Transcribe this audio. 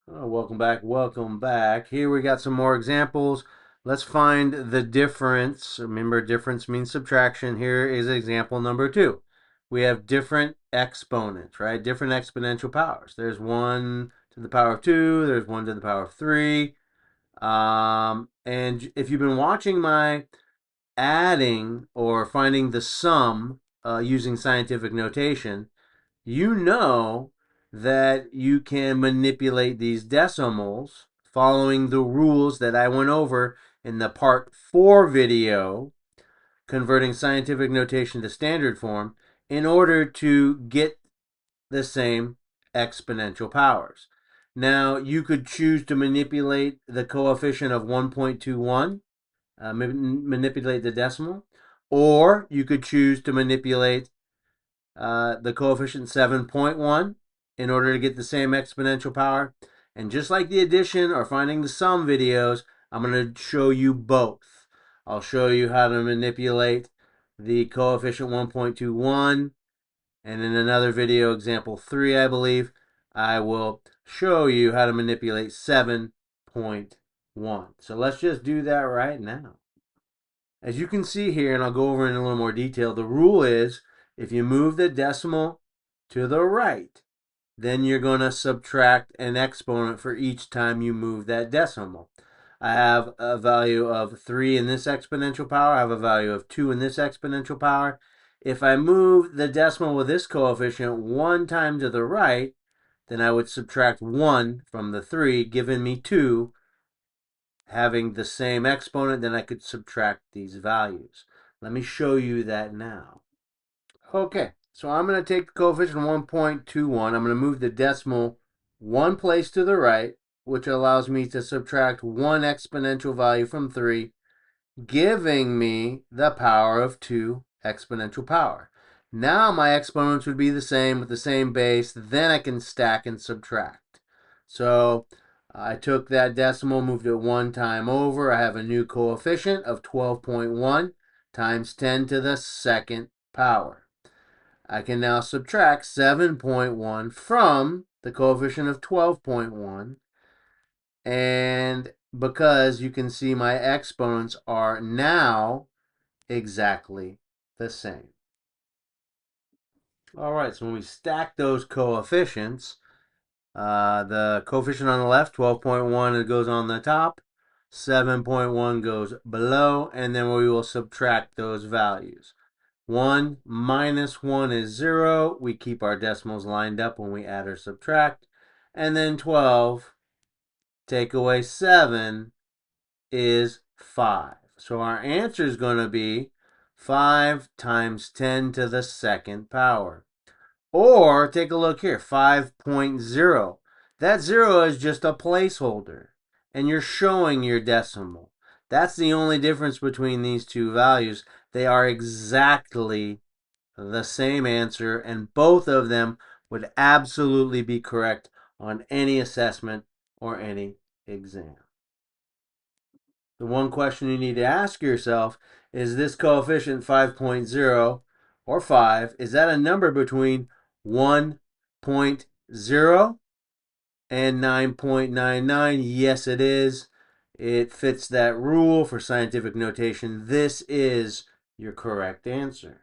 Oh, welcome back. Welcome back. Here we got some more examples. Let's find the difference. Remember, difference means subtraction. Here is example number 2. We have different exponents, right? Different exponential powers. There's 1 to the power of 2. There's 1 to the power of 3. And if you've been watching my adding or finding the sum using scientific notation, you know that you can manipulate these decimals following the rules that I went over in the part 4 video, converting scientific notation to standard form, in order to get the same exponential powers. Now, you could choose to manipulate the coefficient of 1.21, manipulate the decimal, or you could choose to manipulate the coefficient 7.1 in order to get the same exponential power. And just like the addition or finding the sum videos, I'm going to show you both. I'll show you how to manipulate the coefficient 1.21, and in another video, example 3, I believe, I will show you how to manipulate 7.1. So let's just do that right now. As you can see here, and I'll go over in a little more detail, the rule is if you move the decimal to the right, then you're going to subtract an exponent for each time you move that decimal. I have a value of 3 in this exponential power. I have a value of 2 in this exponential power. If I move the decimal with this coefficient 1 time to the right, then I would subtract 1 from the 3, giving me 2. Having the same exponent, then I could subtract these values. Let me show you that now. Okay, so I'm going to take the coefficient 1.21. I'm going to move the decimal 1 place to the right, which allows me to subtract 1 exponential value from 3, giving me the power of 2 exponential power. Now my exponents would be the same with the same base. Then I can stack and subtract. So I took that decimal, moved it 1 time over. I have a new coefficient of 12.1 times 10 to the second power. I can now subtract 7.1 from the coefficient of 12.1. And because you can see my exponents are now exactly the same. All right, so when we stack those coefficients, the coefficient on the left, 12.1, it goes on the top, 7.1 goes below, and then we will subtract those values. 1 minus 1 is 0. We keep our decimals lined up when we add or subtract. And then 12, take away 7, is 5. So our answer is going to be 5 times 10 to the second power. Or take a look here, 5.0. That 0 is just a placeholder, and you're showing your decimal. That's the only difference between these two values. They are exactly the same answer, and both of them would absolutely be correct on any assessment or any exam. The one question you need to ask yourself is this coefficient 5.0 or 5, is that a number between 1.0 and 9.99? Yes, it is. It fits that rule for scientific notation. This is your correct answer.